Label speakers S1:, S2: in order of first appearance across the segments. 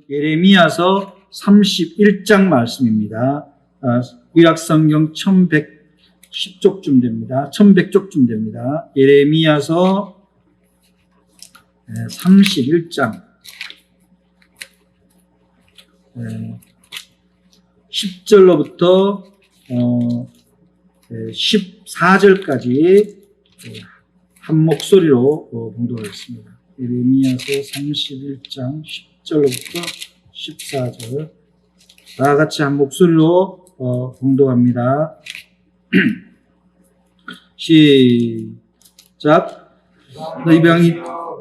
S1: 예레미야서 31장 말씀입니다. 구약성경 1110쪽쯤 됩니다. 1100쪽쯤 됩니다. 예레미야서 31장 10절로부터 14절까지 한 목소리로 봉독하겠습니다. 예레미야서 31장 10절로부터 14절 다 같이 한 목소리로 봉독합니다. 시작.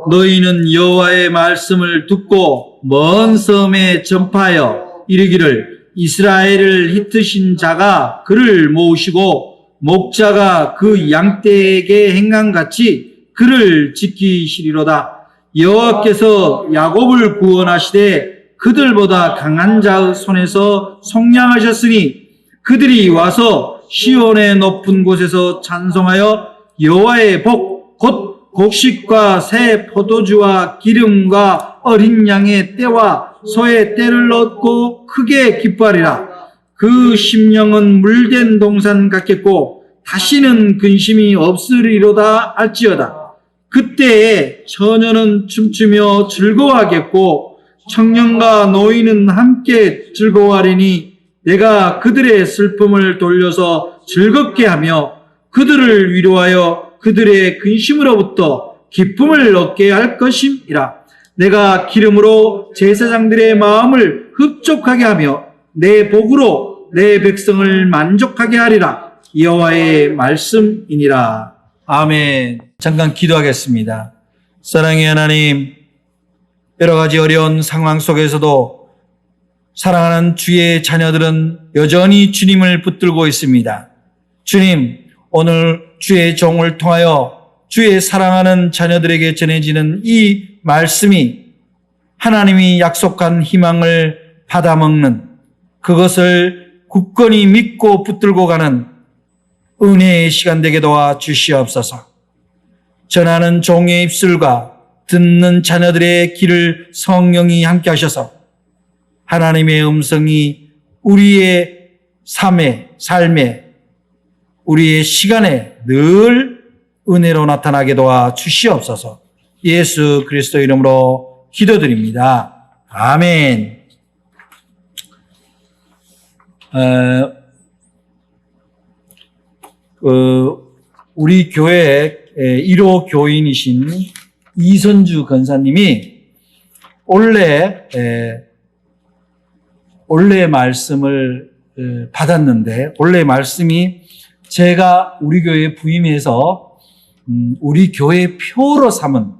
S1: 너희는 여호와의 말씀을 듣고 먼 섬에 전파하여 이르기를 이스라엘을 흩으신 자가 그를 모으시고 목자가 그 양떼에게 행함같이 그를 지키시리로다. 여호와께서 야곱을 구원하시되 그들보다 강한 자의 손에서 속량하셨으니 그들이 와서 시온의 높은 곳에서 찬송하여 여호와의 복 곧 곡식과 새 포도주와 기름과 어린 양의 떼와 소의 떼를 얻고 크게 기뻐하리라. 그 심령은 물된 동산 같겠고 다시는 근심이 없으리로다 할지어다. 그때에 처녀는 춤추며 즐거워하겠고 청년과 노인은 함께 즐거워하리니 내가 그들의 슬픔을 돌려서 즐겁게 하며 그들을 위로하여 그들의 근심으로부터 기쁨을 얻게 할 것임이라. 내가 기름으로 제사장들의 마음을 흡족하게 하며 내 복으로 내 백성을 만족하게 하리라. 여호와의 말씀이니라. 아멘. 잠깐 기도하겠습니다. 사랑의 하나님, 여러 가지 어려운 상황 속에서도 사랑하는 주의 자녀들은 여전히 주님을 붙들고 있습니다. 주님, 오늘 주의 종을 통하여 주의 사랑하는 자녀들에게 전해지는 이 말씀이 하나님이 약속한 희망을 받아먹는, 그것을 굳건히 믿고 붙들고 가는 은혜의 시간 되게 도와 주시옵소서. 전하는 종의 입술과 듣는 자녀들의 귀를 성령이 함께 하셔서 하나님의 음성이 우리의 삶에 우리의 시간에 늘 은혜로 나타나게 도와 주시옵소서. 예수 그리스도 이름으로 기도드립니다. 아멘. 우리 교회 1호 교인이신 이선주 권사님이 원래 말씀을 받았는데, 원래 말씀이 제가 우리 교회에 부임해서 우리 교회 표로 삼은,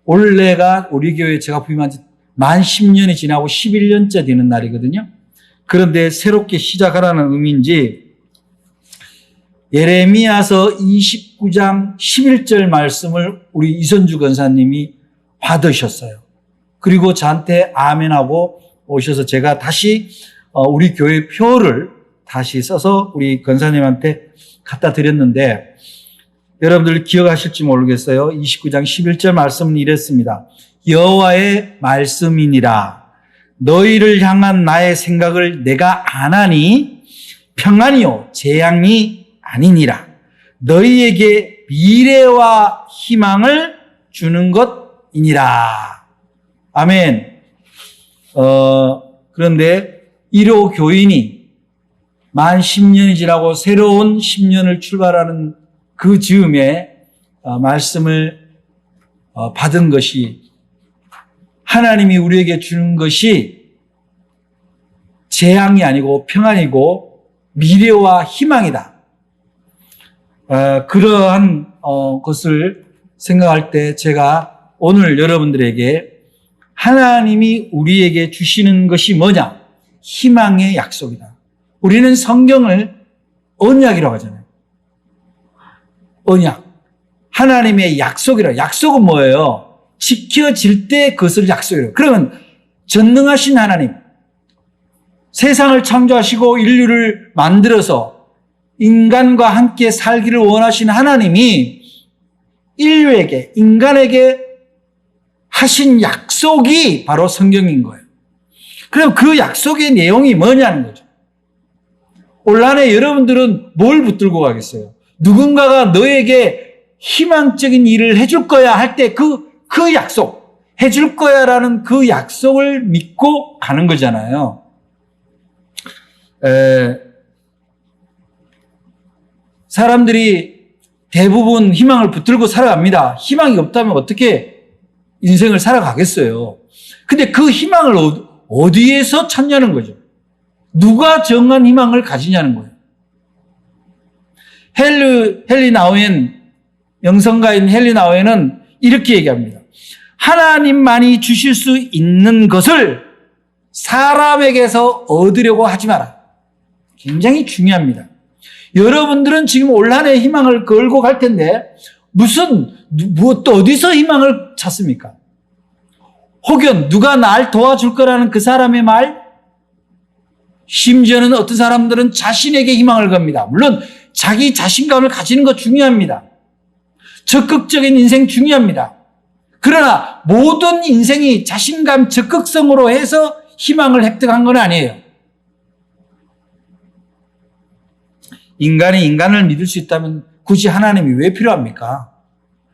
S1: 원래가 우리 교회에 제가 부임한 지 만 10년이 지나고 11년째 되는 날이거든요. 그런데 새롭게 시작하라는 의미인지 예레미야서 29장 11절 말씀을 우리 이선주 권사님이 받으셨어요. 그리고 저한테 아멘하고 오셔서 제가 다시 우리 교회 표를 다시 써서 우리 권사님한테 갖다 드렸는데, 여러분들 기억하실지 모르겠어요. 29장 11절 말씀은 이랬습니다. 여호와의 말씀이니라. 너희를 향한 나의 생각을 내가 아나니 평안이요 재앙이 아니니라. 너희에게 미래와 희망을 주는 것이니라. 아멘. 그런데 1호 교인이 만 10년이 지나고 새로운 10년을 출발하는 그 즈음에 말씀을 받은 것이, 하나님이 우리에게 주는 것이 재앙이 평안이고 미래와 희망이다. 그러한 것을 생각할 때 제가 오늘 여러분들에게 하나님이 우리에게 주시는 것이 뭐냐? 희망의 약속이다. 우리는 성경을 언약이라고 하잖아요. 언약. 하나님의 약속이라. 약속은 뭐예요? 지켜질 때 그것을 약속이라고. 그러면 전능하신 하나님, 세상을 창조하시고 인류를 만들어서 인간과 함께 살기를 원하신 하나님이 인간에게 하신 약속이 바로 성경인 거예요. 그럼 그 약속의 내용이 뭐냐는 거죠. 올 한해 여러분들은 뭘 붙들고 가겠어요? 누군가가 너에게 희망적인 일을 해줄 거야 할 때 그 약속, 해줄 거야 라는 그 약속을 믿고 가는 거잖아요. 사람들이 대부분 희망을 붙들고 살아갑니다. 희망이 없다면 어떻게 인생을 살아가겠어요? 근데 그 희망을 어디에서 찾냐는 거죠. 누가 정한 희망을 가지냐는 거예요. 헨리 나우엔, 영성가인 헨리 나우엔은 이렇게 얘기합니다. 하나님만이 주실 수 있는 것을 사람에게서 얻으려고 하지 마라. 굉장히 중요합니다. 여러분들은 지금 올 한 해 희망을 걸고 갈 텐데 또 어디서 희망을 찾습니까? 혹은 누가 날 도와줄 거라는 그 사람의 말? 심지어는 어떤 사람들은 자신에게 희망을 겁니다. 물론 자기 자신감을 가지는 거 중요합니다. 적극적인 인생 중요합니다. 그러나 모든 인생이 자신감, 적극성으로 해서 희망을 획득한 건 아니에요. 인간이 인간을 믿을 수 있다면 굳이 하나님이 왜 필요합니까?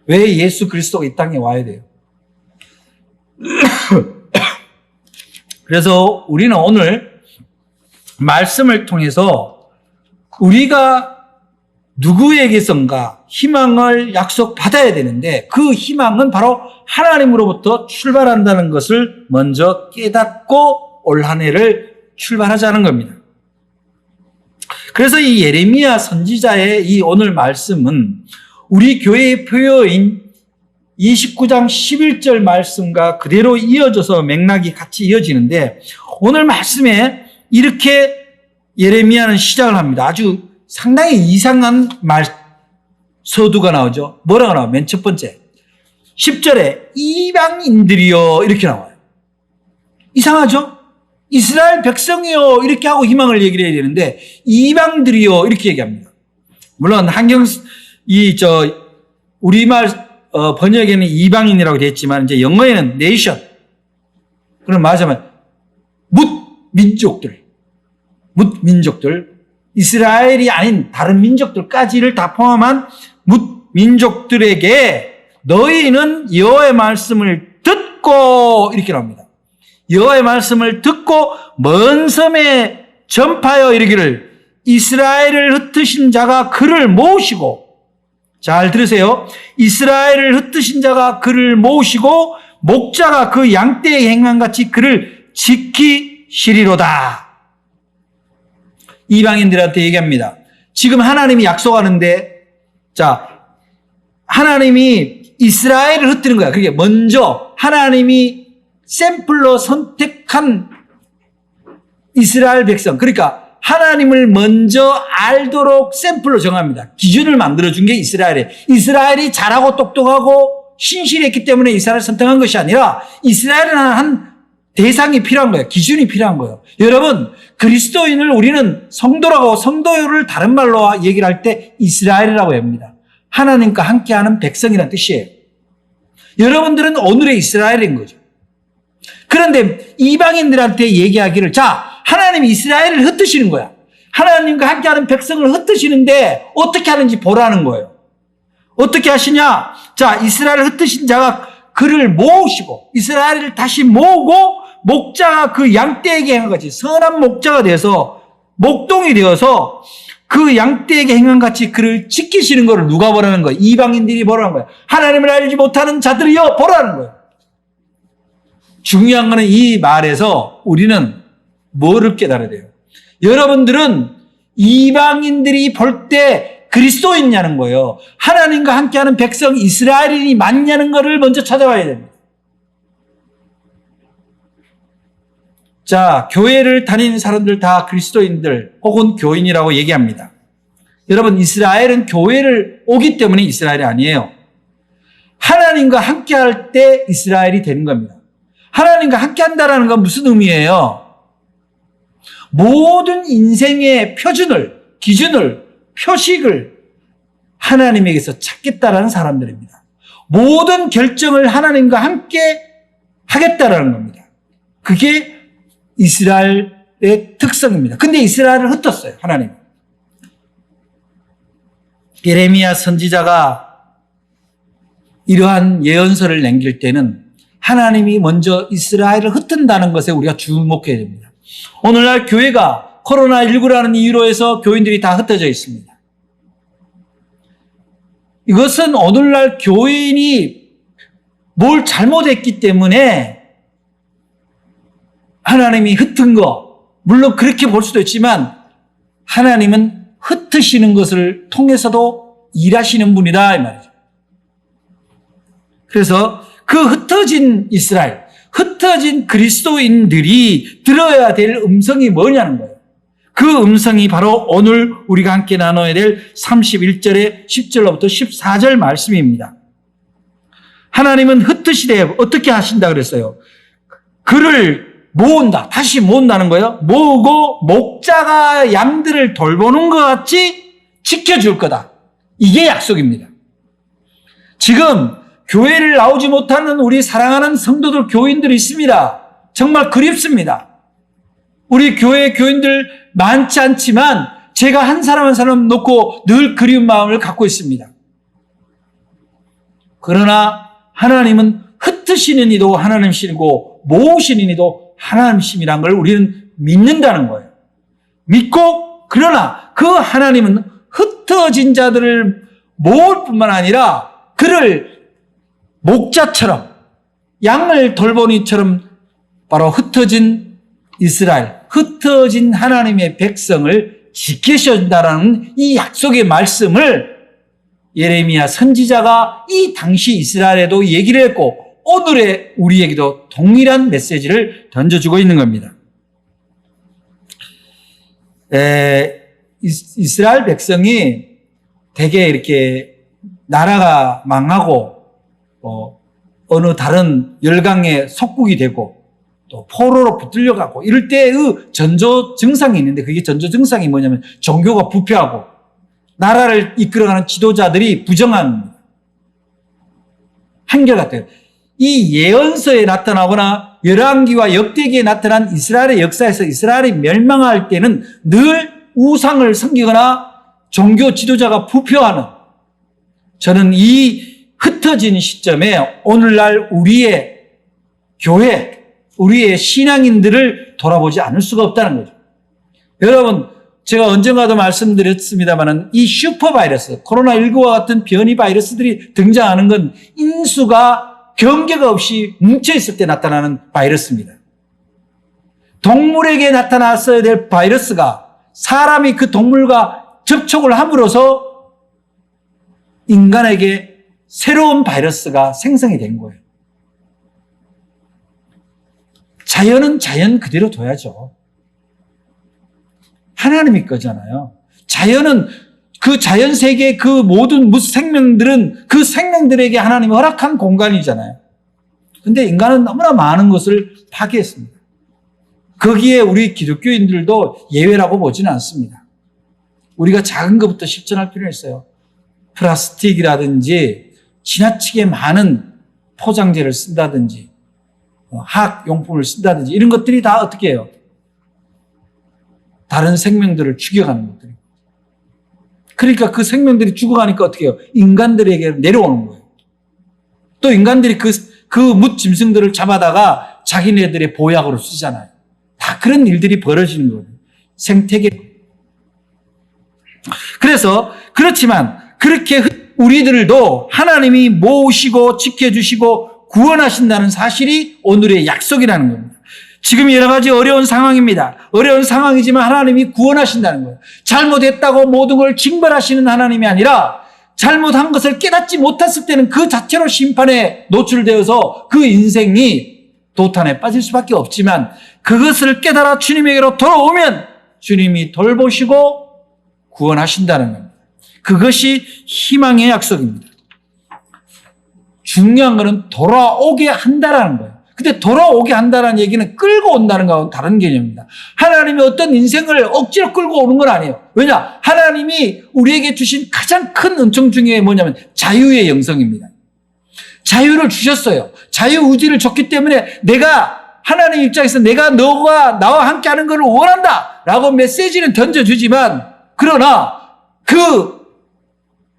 S1: 왜 예수 그리스도가 이 땅에 와야 돼요? 그래서 우리는 오늘 말씀을 통해서 우리가 누구에게선가 희망을 약속받아야 되는데 그 희망은 바로 하나님으로부터 출발한다는 것을 먼저 깨닫고 올 한 해를 출발하자는 겁니다. 그래서 이 예레미야 선지자의 이 오늘 말씀은 우리 교회의 표어인 29장 11절 말씀과 그대로 이어져서 맥락이 같이 이어지는데 오늘 말씀에 이렇게 예레미야는 시작을 합니다. 아주 상당히 이상한 서두가 나오죠. 뭐라고 나와요? 맨 첫 번째 10절에 이방인들이여 이렇게 나와요. 이상하죠? 이스라엘 백성이요 이렇게 하고 희망을 얘기를 해야 되는데 이방들이요 이렇게 얘기합니다. 물론 우리말 번역에는 이방인이라고 되어 있지만 이제 영어에는 nation. 그럼 말하자면 민족들, 이스라엘이 아닌 다른 민족들까지를 다 포함한 민족들에게 너희는 여호와의 말씀을 듣고 이렇게 나옵니다. 여호와의 말씀을 듣고 먼 섬에 전파하여 이르기를 이스라엘을 흩으신 자가 그를 모으시고 잘 들으세요. 이스라엘을 흩으신 자가 그를 모으시고 목자가 그 양떼의 행함같이 그를 지키시리로다. 이방인들한테 얘기합니다. 지금 하나님이 약속하는데 하나님이 이스라엘을 흩뜨는 거야. 그게 먼저 하나님이 샘플로 선택한 이스라엘 백성. 그러니까 하나님을 먼저 알도록 샘플로 정합니다. 기준을 만들어준 게 이스라엘이에요. 이스라엘이 잘하고 똑똑하고 신실했기 때문에 이스라엘을 선택한 것이 아니라 이스라엘은 한 대상이 필요한 거예요. 기준이 필요한 거예요. 여러분, 그리스도인을 우리는 성도라고 성도를 다른 말로 얘기를 할 때 이스라엘이라고 합니다. 하나님과 함께하는 백성이라는 뜻이에요. 여러분들은 오늘의 이스라엘인 거죠. 그런데 이방인들한테 얘기하기를 하나님이 이스라엘을 흩으시는 거야. 하나님과 함께하는 백성을 흩으시는데 어떻게 하는지 보라는 거예요. 어떻게 하시냐? 이스라엘을 흩으신 자가 그를 모으시고 이스라엘을 다시 모으고 목자가 그 양떼에게 행한 같이 선한 목자가 되어서 목동이 되어서 그 양떼에게 행한 같이 그를 지키시는 것을 누가 보라는 거예요? 이방인들이 보라는 거예요. 하나님을 알지 못하는 자들이여 보라는 거예요. 중요한 거는 이 말에서 우리는 뭐를 깨달아야 돼요? 여러분들은 이방인들이 볼 때 그리스도인이냐는 거예요. 하나님과 함께하는 백성 이스라엘인이 맞냐는 것을 먼저 찾아봐야 됩니다. 교회를 다니는 사람들 다 그리스도인들 혹은 교인이라고 얘기합니다. 여러분, 이스라엘은 교회를 오기 때문에 이스라엘이 아니에요. 하나님과 함께할 때 이스라엘이 되는 겁니다. 하나님과 함께한다는 건 무슨 의미예요? 모든 인생의 표준을, 기준을, 표식을 하나님에게서 찾겠다라는 사람들입니다. 모든 결정을 하나님과 함께 하겠다라는 겁니다. 그게 이스라엘의 특성입니다. 근데 이스라엘을 흩었어요, 하나님. 예레미야 선지자가 이러한 예언서를 남길 때는 하나님이 먼저 이스라엘을 흩은다는 것에 우리가 주목해야 됩니다. 오늘날 교회가 코로나19라는 이유로 해서 교인들이 다 흩어져 있습니다. 이것은 오늘날 교인이 뭘 잘못했기 때문에 하나님이 흩은 거, 물론 그렇게 볼 수도 있지만 하나님은 흩으시는 것을 통해서도 일하시는 분이다 이 말이죠. 그래서 그 흩어진 이스라엘, 흩어진 그리스도인들이 들어야 될 음성이 뭐냐는 거예요. 그 음성이 바로 오늘 우리가 함께 나눠야 될 31절의 10절로부터 14절 말씀입니다. 하나님은 흩으시되 어떻게 하신다 그랬어요? 그를 모은다. 다시 모은다는 거예요. 모으고 목자가 양들을 돌보는 것 같이 지켜줄 거다. 이게 약속입니다. 지금 교회를 나오지 못하는 우리 사랑하는 성도들, 교인들이 있습니다. 정말 그립습니다. 우리 교회 교인들 많지 않지만 제가 한 사람 한 사람 놓고 늘 그리운 마음을 갖고 있습니다. 그러나 하나님은 흩으시는 이도 하나님이시고 모으시는 이도 하나님이시라는 걸 우리는 믿는다는 거예요. 믿고 그러나 그 하나님은 흩어진 자들을 모을 뿐만 아니라 그를 목자처럼 양을 돌보니처럼 바로 흩어진 이스라엘, 흩어진 하나님의 백성을 지키신다라는 이 약속의 말씀을 예레미야 선지자가 이 당시 이스라엘에도 얘기를 했고 오늘의 우리에게도 동일한 메시지를 던져주고 있는 겁니다. 이스라엘 백성이 되게 이렇게 나라가 망하고 어느 다른 열강의 속국이 되고 또 포로로 붙들려가고 이럴 때의 전조 증상이 있는데 그게 전조 증상이 뭐냐면 종교가 부패하고 나라를 이끌어가는 지도자들이 부정한 한결같아요. 이 예언서에 나타나거나 열왕기와 역대기에 나타난 이스라엘의 역사에서 이스라엘이 멸망할 때는 늘 우상을 섬기거나 종교 지도자가 부패하는, 저는 이 흩어진 시점에 오늘날 우리의 교회, 우리의 신앙인들을 돌아보지 않을 수가 없다는 거죠. 여러분, 제가 언젠가도 말씀드렸습니다만 이 슈퍼바이러스, 코로나19와 같은 변이 바이러스들이 등장하는 건 인수가 경계가 없이 뭉쳐있을 때 나타나는 바이러스입니다. 동물에게 나타났어야 될 바이러스가 사람이 그 동물과 접촉을 함으로써 인간에게 새로운 바이러스가 생성이 된 거예요. 자연은 자연 그대로 둬야죠. 하나님이 거잖아요. 자연은 그 자연 세계의 그 모든 생명들은 그 생명들에게 하나님이 허락한 공간이잖아요. 근데 인간은 너무나 많은 것을 파괴했습니다. 거기에 우리 기독교인들도 예외라고 보지는 않습니다. 우리가 작은 것부터 실천할 필요가 있어요. 플라스틱이라든지 지나치게 많은 포장재를 쓴다든지 화학용품을 쓴다든지 이런 것들이 다 어떻게 해요? 다른 생명들을 죽여가는 것들이에요. 그러니까 그 생명들이 죽어가니까 어떻게 해요? 인간들에게 내려오는 거예요. 또 인간들이 그 묻짐승들을 잡아다가 자기네들의 보약으로 쓰잖아요. 다 그런 일들이 벌어지는 거예요. 생태계. 그래서 그렇지만 그렇게 우리들도 하나님이 모으시고 지켜주시고 구원하신다는 사실이 오늘의 약속이라는 겁니다. 지금 여러 가지 어려운 상황입니다. 어려운 상황이지만 하나님이 구원하신다는 거예요. 잘못했다고 모든 걸 징벌하시는 하나님이 아니라 잘못한 것을 깨닫지 못했을 때는 그 자체로 심판에 노출되어서 그 인생이 도탄에 빠질 수밖에 없지만 그것을 깨달아 주님에게로 돌아오면 주님이 돌보시고 구원하신다는 겁니다. 그것이 희망의 약속입니다. 중요한 것은 돌아오게 한다라는 거예요. 근데 돌아오게 한다는 얘기는 끌고 온다는 거하고는 다른 개념입니다. 하나님이 어떤 인생을 억지로 끌고 오는 건 아니에요. 왜냐? 하나님이 우리에게 주신 가장 큰 은총 중에 뭐냐면 자유의 영성입니다. 자유를 주셨어요. 자유의지를 줬기 때문에 내가 하나님 입장에서 내가 너가 나와 함께 하는 것을 원한다 라고 메시지는 던져주지만, 그러나 그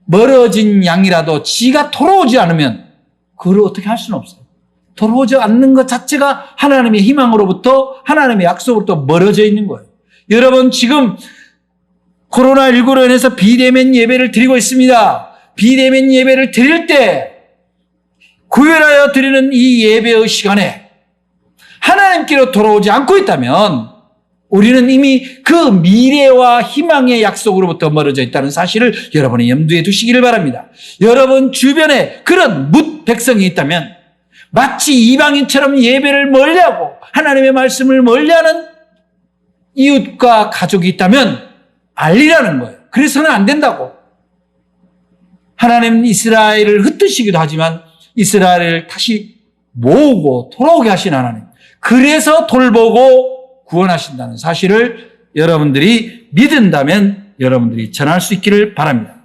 S1: 멀어진 양이라도 지가 돌아오지 않으면 그걸 어떻게 할 수는 없어요. 돌아오지 않는 것 자체가 하나님의 희망으로부터, 하나님의 약속으로부터 멀어져 있는 거예요. 여러분, 지금 코로나19로 인해서 비대면 예배를 드리고 있습니다. 비대면 예배를 드릴 때 구별하여 드리는 이 예배의 시간에 하나님께로 돌아오지 않고 있다면 우리는 이미 그 미래와 희망의 약속으로부터 멀어져 있다는 사실을 여러분이 염두에 두시기를 바랍니다. 여러분 주변에 그런 뭇 백성이 있다면, 마치 이방인처럼 예배를 멀리하고 하나님의 말씀을 멀리하는 이웃과 가족이 있다면 알리라는 거예요. 그래서는 안 된다고. 하나님은 이스라엘을 흩으시기도 하지만 이스라엘을 다시 모으고 돌아오게 하신 하나님, 그래서 돌보고 구원하신다는 사실을 여러분들이 믿는다면 여러분들이 전할 수 있기를 바랍니다.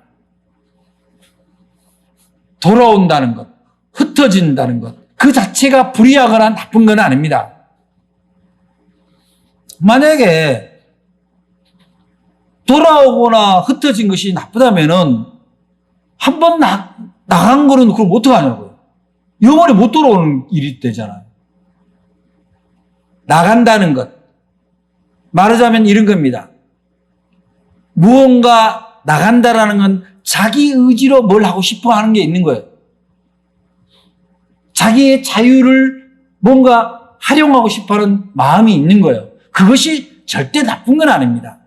S1: 돌아온다는 것, 흩어진다는 것, 그 자체가 불의하거나 나쁜 건 아닙니다. 만약에 돌아오거나 흩어진 것이 나쁘다면은 한 번 나간 거는 그럼 어떡하냐고요. 영원히 못 돌아오는 일이 되잖아요. 나간다는 것, 말하자면 이런 겁니다. 무언가 나간다라는 건 자기 의지로 뭘 하고 싶어 하는 게 있는 거예요. 자기의 자유를 뭔가 활용하고 싶어 하는 마음이 있는 거예요. 그것이 절대 나쁜 건 아닙니다.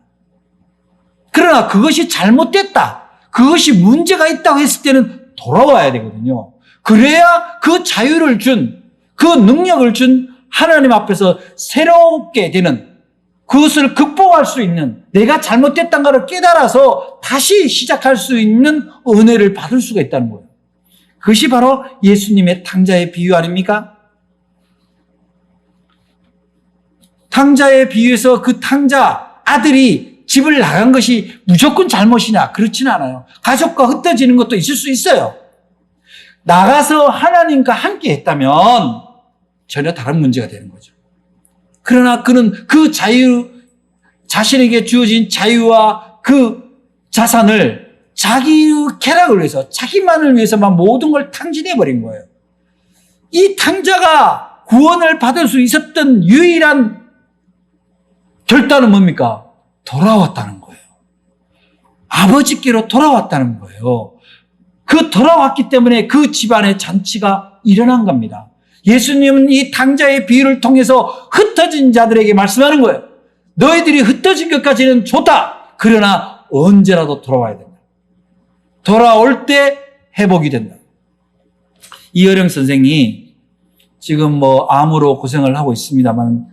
S1: 그러나 그것이 잘못됐다, 그것이 문제가 있다고 했을 때는 돌아와야 되거든요. 그래야 그 자유를 준, 그 능력을 준 하나님 앞에서 새롭게 되는, 그것을 극복할 수 있는, 내가 잘못됐다는 것을 깨달아서 다시 시작할 수 있는 은혜를 받을 수가 있다는 거예요. 그것이 바로 예수님의 탕자의 비유 아닙니까? 탕자의 비유에서 그 탕자 아들이 집을 나간 것이 무조건 잘못이냐? 그렇지는 않아요. 가족과 흩어지는 것도 있을 수 있어요. 나가서 하나님과 함께 했다면 전혀 다른 문제가 되는 거죠. 그러나 그는 그 자유, 자신에게 주어진 자유와 그 자산을 자기의 쾌락을 위해서, 자기만을 위해서만 모든 걸 탕진해버린 거예요. 이 탕자가 구원을 받을 수 있었던 유일한 결단은 뭡니까? 돌아왔다는 거예요. 아버지께로 돌아왔다는 거예요. 그 돌아왔기 때문에 그 집안의 잔치가 일어난 겁니다. 예수님은 이 탕자의 비유를 통해서 흩어진 자들에게 말씀하는 거예요. 너희들이 흩어진 것까지는 좋다. 그러나 언제라도 돌아와야 된다. 돌아올 때 회복이 된다. 이어령 선생이 지금 암으로 고생을 하고 있습니다만,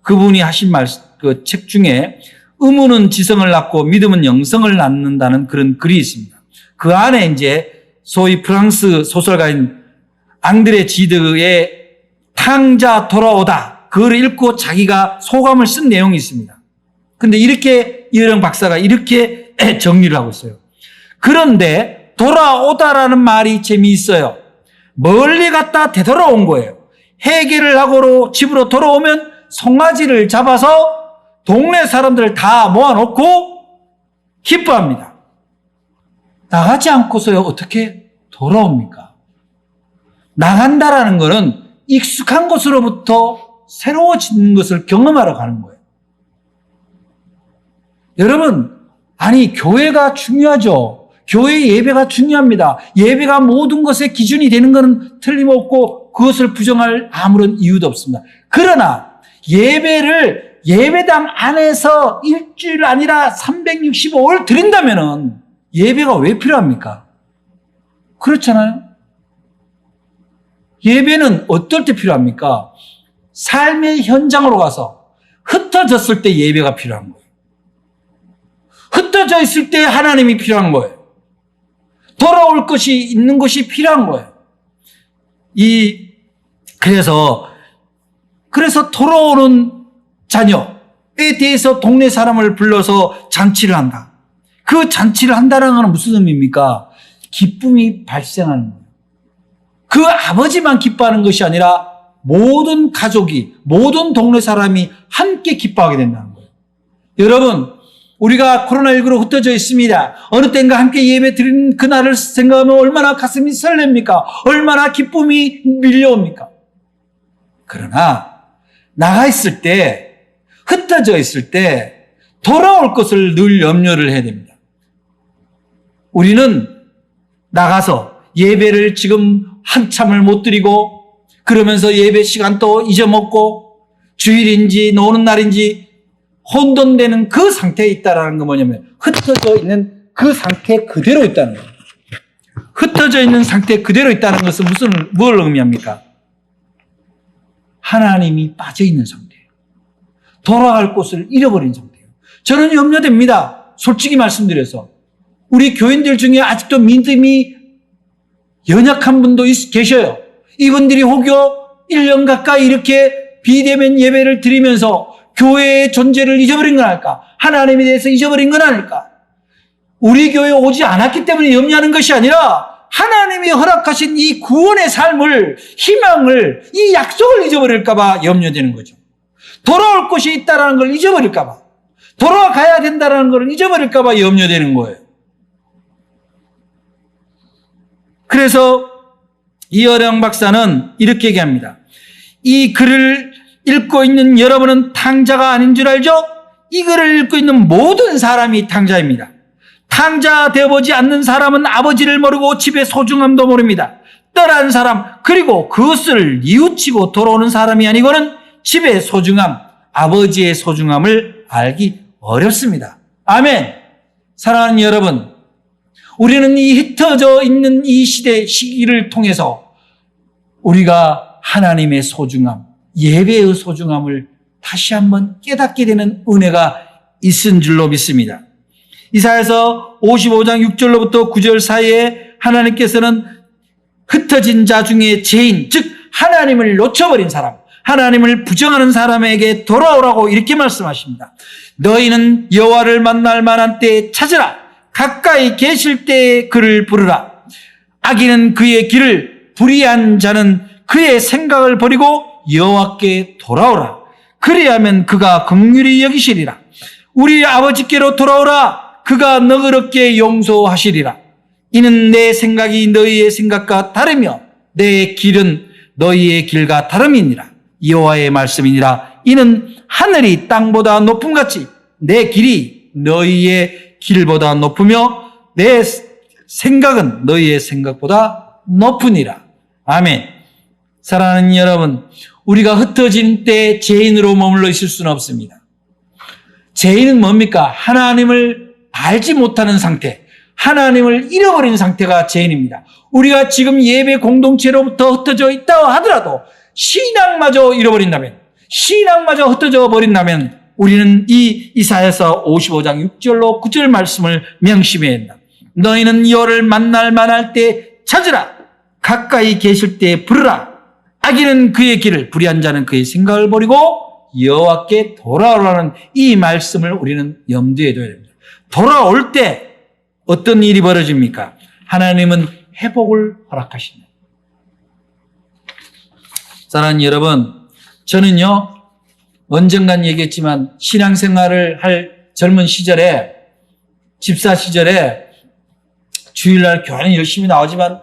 S1: 그분이 하신 그 책 중에 의무는 지성을 낳고 믿음은 영성을 낳는다는 그런 글이 있습니다. 그 안에 이제 소위 프랑스 소설가인 앙드레 지드의 탕자 돌아오다, 그걸 읽고 자기가 소감을 쓴 내용이 있습니다. 근데 이렇게 이어령 박사가 이렇게 정리를 하고 있어요. 그런데 돌아오다라는 말이 재미있어요. 멀리 갔다 되돌아온 거예요. 해결을 하고 집으로 돌아오면 송아지를 잡아서 동네 사람들을 다 모아놓고 기뻐합니다. 나가지 않고서요 어떻게 돌아옵니까? 나간다라는 것은 익숙한 것으로부터 새로워지는 것을 경험하러 가는 거예요. 여러분, 아니 교회가 중요하죠. 교회 예배가 중요합니다. 예배가 모든 것의 기준이 되는 것은 틀림없고 그것을 부정할 아무런 이유도 없습니다. 그러나 예배를 예배당 안에서 일주일 아니라 365일 드린다면은 예배가 왜 필요합니까? 그렇잖아요. 예배는 어떨 때 필요합니까? 삶의 현장으로 가서 흩어졌을 때 예배가 필요한 거예요. 흩어져 있을 때 하나님이 필요한 거예요. 돌아올 것이 있는 것이 필요한 거예요. 그래서 돌아오는 자녀에 대해서 동네 사람을 불러서 잔치를 한다. 그 잔치를 한다는 건 무슨 의미입니까? 기쁨이 발생하는 거예요. 그 아버지만 기뻐하는 것이 아니라 모든 가족이, 모든 동네 사람이 함께 기뻐하게 된다는 거예요. 여러분, 우리가 코로나19로 흩어져 있습니다. 어느 때인가 함께 예배 드리는 그날을 생각하면 얼마나 가슴이 설렙니까? 얼마나 기쁨이 밀려옵니까? 그러나 나가 있을 때, 흩어져 있을 때 돌아올 것을 늘 염려를 해야 됩니다. 우리는 나가서 예배를 지금 한참을 못 드리고 그러면서 예배 시간 또 잊어먹고 주일인지 노는 날인지 혼돈되는 그 상태에 있다는 건 뭐냐면 흩어져 있는 그 상태 그대로 있다는 거예요. 흩어져 있는 상태 그대로 있다는 것은 뭘 의미합니까? 하나님이 빠져 있는 상태예요. 돌아갈 곳을 잃어버린 상태예요. 저는 염려됩니다. 솔직히 말씀드려서. 우리 교인들 중에 아직도 믿음이 연약한 분도 계셔요. 이분들이 혹여 1년 가까이 이렇게 비대면 예배를 드리면서 교회의 존재를 잊어버린 건 아닐까? 하나님에 대해서 잊어버린 건 아닐까? 우리 교회에 오지 않았기 때문에 염려하는 것이 아니라 하나님이 허락하신 이 구원의 삶을, 희망을, 이 약속을 잊어버릴까 봐 염려되는 거죠. 돌아올 곳이 있다는 걸 잊어버릴까 봐, 돌아가야 된다는 걸 잊어버릴까 봐 염려되는 거예요. 그래서 이어령 박사는 이렇게 얘기합니다. 이 글을 읽고 있는 여러분은 탕자가 아닌 줄 알죠? 이 글을 읽고 있는 모든 사람이 탕자입니다. 탕자 되어보지 않는 사람은 아버지를 모르고 집의 소중함도 모릅니다. 떠난 사람 그리고 그것을 뉘우치고 돌아오는 사람이 아니고는 집의 소중함, 아버지의 소중함을 알기 어렵습니다. 아멘. 사랑하는 여러분, 우리는 이 흩어져 있는 이 시기를 통해서 우리가 하나님의 소중함, 예배의 소중함을 다시 한번 깨닫게 되는 은혜가 있은 줄로 믿습니다. 이사야서 55장 6절로부터 9절 사이에 하나님께서는 흩어진 자 중에 죄인, 즉 하나님을 놓쳐버린 사람, 하나님을 부정하는 사람에게 돌아오라고 이렇게 말씀하십니다. 너희는 여호와를 만날 만한 때에 찾으라. 가까이 계실 때에 그를 부르라. 악인은 그의 길을, 불의한 자는 그의 생각을 버리고 여호와께 돌아오라. 그리하면 그가 긍휼히 여기시리라. 우리 아버지께로 돌아오라. 그가 너그럽게 용서하시리라. 이는 내 생각이 너희의 생각과 다르며 내 길은 너희의 길과 다름이니라. 여호와의 말씀이니라. 이는 하늘이 땅보다 높음같이 내 길이 너희의 길보다 높으며 내 생각은 너희의 생각보다 높으니라. 아멘. 사랑하는 여러분, 우리가 흩어진 때 죄인으로 머물러 있을 수는 없습니다. 죄인은 뭡니까? 하나님을 알지 못하는 상태, 하나님을 잃어버린 상태가 죄인입니다. 우리가 지금 예배 공동체로부터 흩어져 있다 하더라도 신앙마저 잃어버린다면, 신앙마저 흩어져 버린다면 우리는 이 이사야서 55장 6절로 9절 말씀을 명심해야 한다. 너희는 여호와를 만날 만할 때 찾으라. 가까이 계실 때 부르라. 악인은 그의 길을, 불의한 자는 그의 생각을 버리고 여호와께 돌아오라는 이 말씀을 우리는 염두에 둬야 됩니다. 돌아올 때 어떤 일이 벌어집니까? 하나님은 회복을 허락하십니다. 사랑하는 여러분, 저는요 언젠간 얘기했지만 신앙생활을 할 젊은 시절에, 집사 시절에 주일날 교회는 열심히 나오지만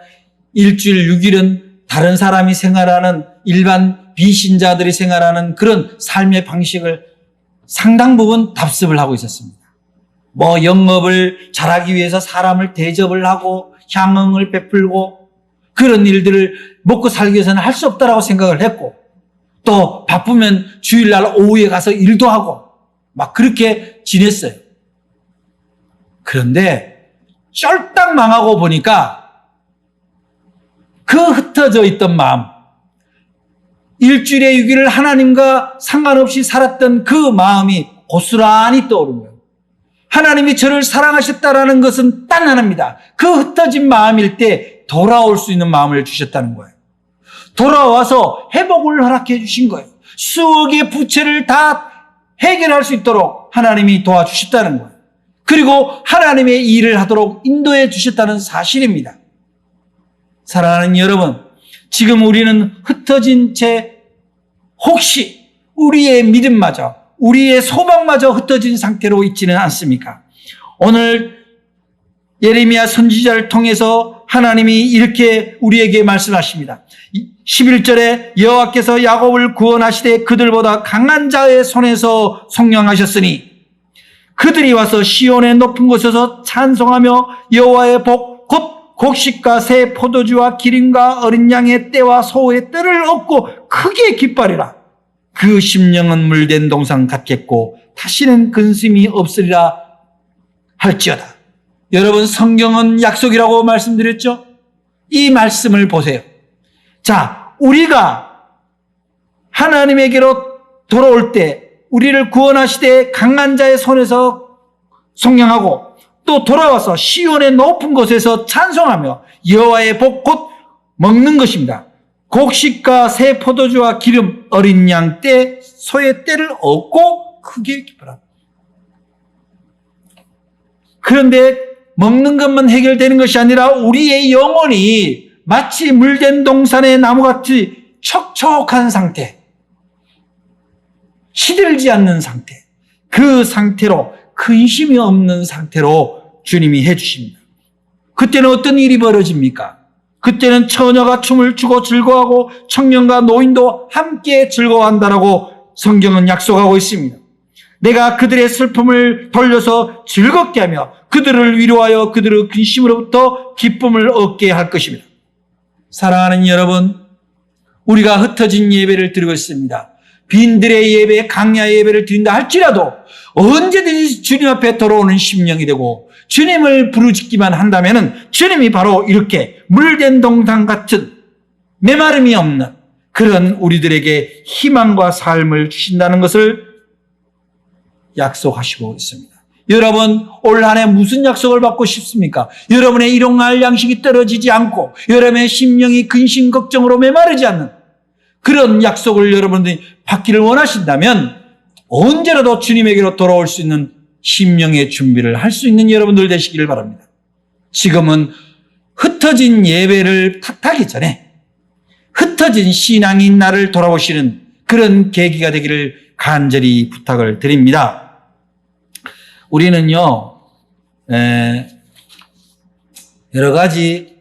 S1: 일주일 6일은 다른 사람이 생활하는, 일반 비신자들이 생활하는 그런 삶의 방식을 상당 부분 답습을 하고 있었습니다. 뭐 영업을 잘하기 위해서 사람을 대접을 하고 향응을 베풀고 그런 일들을 먹고 살기 위해서는 할 수 없다라고 생각을 했고, 또 바쁘면 주일날 오후에 가서 일도 하고 막 그렇게 지냈어요. 그런데 쫄딱 망하고 보니까 그 흩어져 있던 마음, 일주일에 6일을 하나님과 상관없이 살았던 그 마음이 고스란히 떠오른 거예요. 하나님이 저를 사랑하셨다라는 것은 딱 하나입니다. 그 흩어진 마음일 때 돌아올 수 있는 마음을 주셨다는 거예요. 돌아와서 회복을 허락해 주신 거예요. 수억의 부채를 다 해결할 수 있도록 하나님이 도와주셨다는 거예요. 그리고 하나님의 일을 하도록 인도해 주셨다는 사실입니다. 사랑하는 여러분, 지금 우리는 흩어진 채 혹시 우리의 믿음마저, 우리의 소망마저 흩어진 상태로 있지는 않습니까? 오늘 예레미야 선지자를 통해서 하나님이 이렇게 우리에게 말씀하십니다. 11절에 여호와께서 야곱을 구원하시되 그들보다 강한 자의 손에서 속량하셨으니 그들이 와서 시온의 높은 곳에서 찬송하며 여호와의 복 곧 곡식과 새 포도주와 기름과 어린 양의 떼와 소의 떼를 얻고 크게 기뻐하리라. 그 심령은 물된 동산 같겠고 다시는 근심이 없으리라 할지어다. 여러분, 성경은 약속이라고 말씀드렸죠? 이 말씀을 보세요. 자, 우리가 하나님에게로 돌아올 때, 우리를 구원하시되 강한 자의 손에서 속량하고 또 돌아와서 시온의 높은 곳에서 찬송하며 여호와의 복 곧 먹는 것입니다. 곡식과 새 포도주와 기름, 어린 양 떼, 소의 떼를 얻고 크게 기뻐라. 그런데 먹는 것만 해결되는 것이 아니라 우리의 영혼이 마치 물된 동산의 나무같이 촉촉한 상태, 시들지 않는 상태, 그 상태로 근심이 없는 상태로 주님이 해주십니다. 그때는 어떤 일이 벌어집니까? 그때는 처녀가 춤을 추고 즐거워하고 청년과 노인도 함께 즐거워한다라고 성경은 약속하고 있습니다. 내가 그들의 슬픔을 돌려서 즐겁게 하며 그들을 위로하여 그들의 근심으로부터 기쁨을 얻게 할 것입니다. 사랑하는 여러분, 우리가 흩어진 예배를 드리고 있습니다. 빈들의 예배, 강야의 예배를 드린다 할지라도 언제든지 주님 앞에 돌아오는 심령이 되고 주님을 부르짖기만 한다면 주님이 바로 이렇게 물된 동산 같은 메마름이 없는 그런 우리들에게 희망과 삶을 주신다는 것을 약속하시고 있습니다. 여러분, 올 한 해 무슨 약속을 받고 싶습니까? 여러분의 일용할 양식이 떨어지지 않고 여러분의 심령이 근심 걱정으로 메마르지 않는 그런 약속을 여러분들이 받기를 원하신다면 언제라도 주님에게로 돌아올 수 있는 심령의 준비를 할 수 있는 여러분들 되시기를 바랍니다. 지금은 흩어진 예배를 탓하기 전에 흩어진 신앙인 나를 돌아오시는 그런 계기가 되기를 간절히 부탁을 드립니다. 우리는요, 여러 가지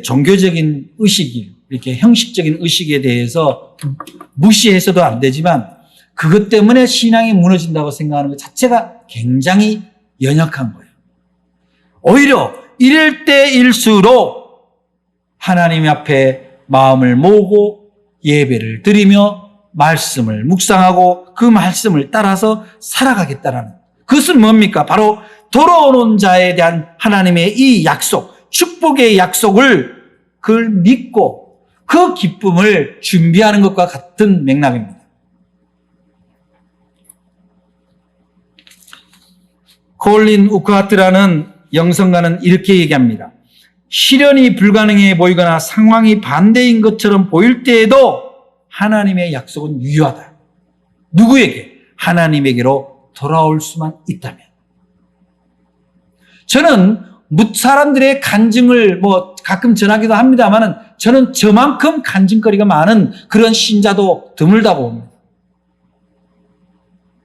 S1: 종교적인 의식, 이렇게 형식적인 의식에 대해서 무시해서도 안 되지만 그것 때문에 신앙이 무너진다고 생각하는 것 자체가 굉장히 연약한 거예요. 오히려 이럴 때일수록 하나님 앞에 마음을 모으고 예배를 드리며 말씀을 묵상하고 그 말씀을 따라서 살아가겠다라는, 그것은 뭡니까? 바로 돌아오는 자에 대한 하나님의 이 약속, 축복의 약속을 그걸 믿고 그 기쁨을 준비하는 것과 같은 맥락입니다. 콜린 우크하트라는 영성가는 이렇게 얘기합니다. 실현이 불가능해 보이거나 상황이 반대인 것처럼 보일 때에도 하나님의 약속은 유효하다. 누구에게? 하나님에게로 돌아올 수만 있다면. 저는 사람들의 간증을 가끔 전하기도 합니다만 저는 저만큼 간증거리가 많은 그런 신자도 드물다고 봅니다.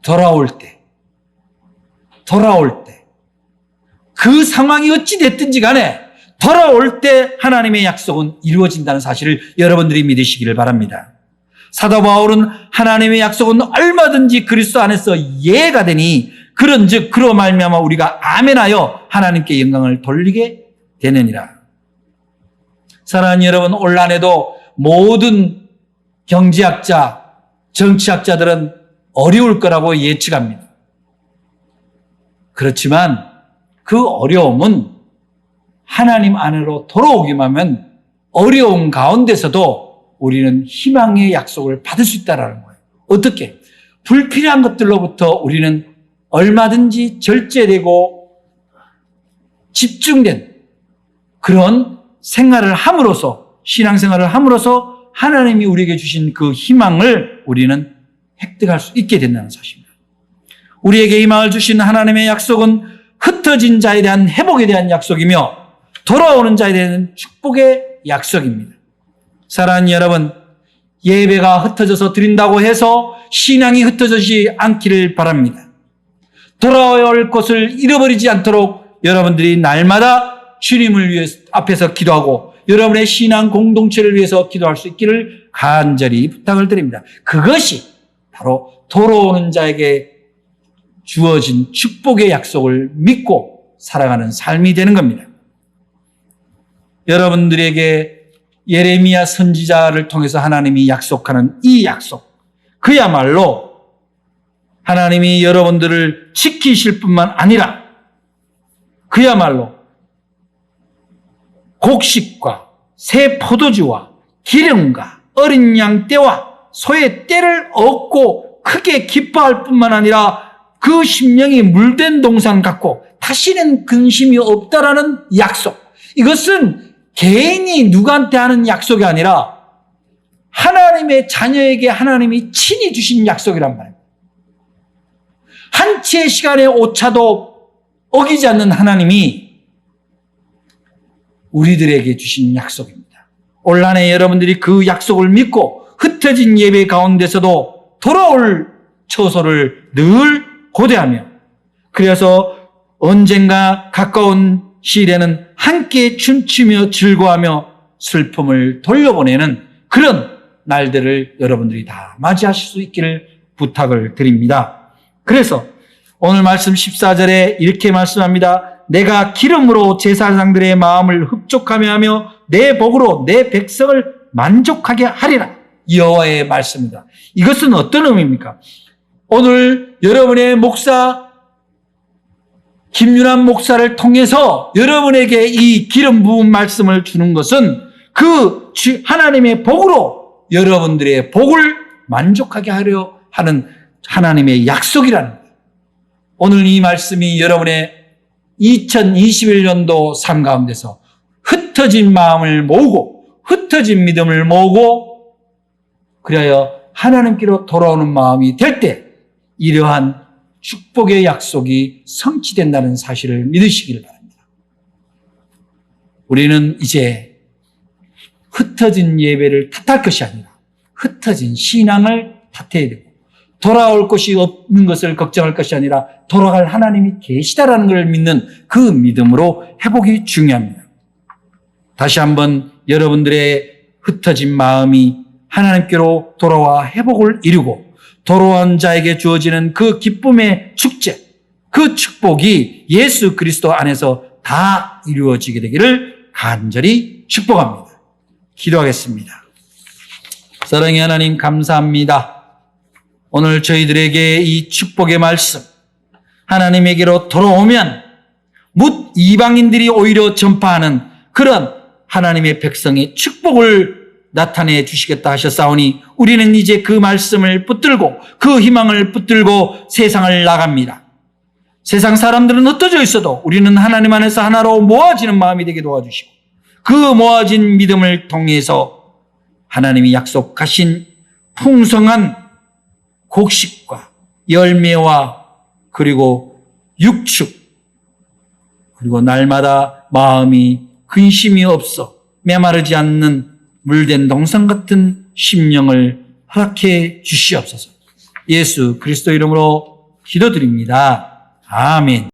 S1: 돌아올 때 그 상황이 어찌 됐든지 간에 돌아올 때 하나님의 약속은 이루어진다는 사실을 여러분들이 믿으시기를 바랍니다. 사도 바울은 하나님의 약속은 얼마든지 그리스도 안에서 예가 되니 그런즉 그로 말미암아 우리가 아멘하여 하나님께 영광을 돌리게 되느니라. 사랑하는 여러분, 올 한 해도 모든 경제학자, 정치학자들은 어려울 거라고 예측합니다. 그렇지만 그 어려움은 하나님 안으로 돌아오기만 하면 어려움 가운데서도 우리는 희망의 약속을 받을 수 있다는 거예요. 어떻게? 불필요한 것들로부터 우리는 얼마든지 절제되고 집중된 그런 생활을 함으로써, 신앙생활을 함으로써 하나님이 우리에게 주신 그 희망을 우리는 획득할 수 있게 된다는 사실입니다. 우리에게 희망을 주신 하나님의 약속은 흩어진 자에 대한 회복에 대한 약속이며 돌아오는 자에 대한 축복의 약속입니다. 사랑하는 여러분, 예배가 흩어져서 드린다고 해서 신앙이 흩어지지 않기를 바랍니다. 돌아와야 할 것을 잃어버리지 않도록 여러분들이 날마다 주님을 위해서 앞에서 기도하고 여러분의 신앙 공동체를 위해서 기도할 수 있기를 간절히 부탁을 드립니다. 그것이 바로 돌아오는 자에게 주어진 축복의 약속을 믿고 살아가는 삶이 되는 겁니다. 여러분들에게 예레미야 선지자를 통해서 하나님이 약속하는 이 약속, 그야말로 하나님이 여러분들을 지키실 뿐만 아니라 그야말로 곡식과 새 포도주와 기름과 어린 양 떼와 소의 떼를 얻고 크게 기뻐할 뿐만 아니라 그 심령이 물된 동산 같고 다시는 근심이 없다라는 약속. 이것은 개인이 누구한테 하는 약속이 아니라 하나님의 자녀에게 하나님이 친히 주신 약속이란 말입니다. 한치의 시간의 오차도 어기지 않는 하나님이 우리들에게 주신 약속입니다. 올 한 해 여러분들이 그 약속을 믿고 흩어진 예배 가운데서도 돌아올 처소를 늘 고대하며 그래서 언젠가 가까운 시일에는 함께 춤추며 즐거워하며 슬픔을 돌려보내는 그런 날들을 여러분들이 다 맞이하실 수 있기를 부탁을 드립니다. 그래서 오늘 말씀 14절에 이렇게 말씀합니다. 내가 기름으로 제사장들의 마음을 흡족하며 하며 내 복으로 내 백성을 만족하게 하리라. 여호와의 말씀입니다. 이것은 어떤 의미입니까? 오늘 여러분의 목사 김윤환 목사를 통해서 여러분에게 이 기름 부은 말씀을 주는 것은 그 하나님의 복으로 여러분들의 복을 만족하게 하려 하는 하나님의 약속이라는 거예요. 오늘 이 말씀이 여러분의 2021년도 삶 가운데서 흩어진 마음을 모으고 흩어진 믿음을 모으고 그리하여 하나님께로 돌아오는 마음이 될 때 이러한 축복의 약속이 성취된다는 사실을 믿으시기를 바랍니다. 우리는 이제 흩어진 예배를 탓할 것이 아니라 흩어진 신앙을 탓해야 되고 돌아올 것이 없는 것을 걱정할 것이 아니라 돌아갈 하나님이 계시다라는 것을 믿는 그 믿음으로 회복이 중요합니다. 다시 한번 여러분들의 흩어진 마음이 하나님께로 돌아와 회복을 이루고 돌아온 자에게 주어지는 그 기쁨의 축제, 그 축복이 예수 그리스도 안에서 다 이루어지게 되기를 간절히 축복합니다. 기도하겠습니다. 사랑의 하나님 감사합니다. 오늘 저희들에게 이 축복의 말씀, 하나님에게로 돌아오면 뭇 이방인들이 오히려 전파하는 그런 하나님의 백성의 축복을 나타내 주시겠다 하셨사오니 우리는 이제 그 말씀을 붙들고 그 희망을 붙들고 세상을 나갑니다. 세상 사람들은 흩어져 있어도 우리는 하나님 안에서 하나로 모아지는 마음이 되게 도와주시고 그 모아진 믿음을 통해서 하나님이 약속하신 풍성한 곡식과 열매와 그리고 육축 그리고 날마다 마음이 근심이 없어 메마르지 않는 물된 동산 같은 심령을 허락해 주시옵소서. 예수 그리스도 이름으로 기도드립니다. 아멘.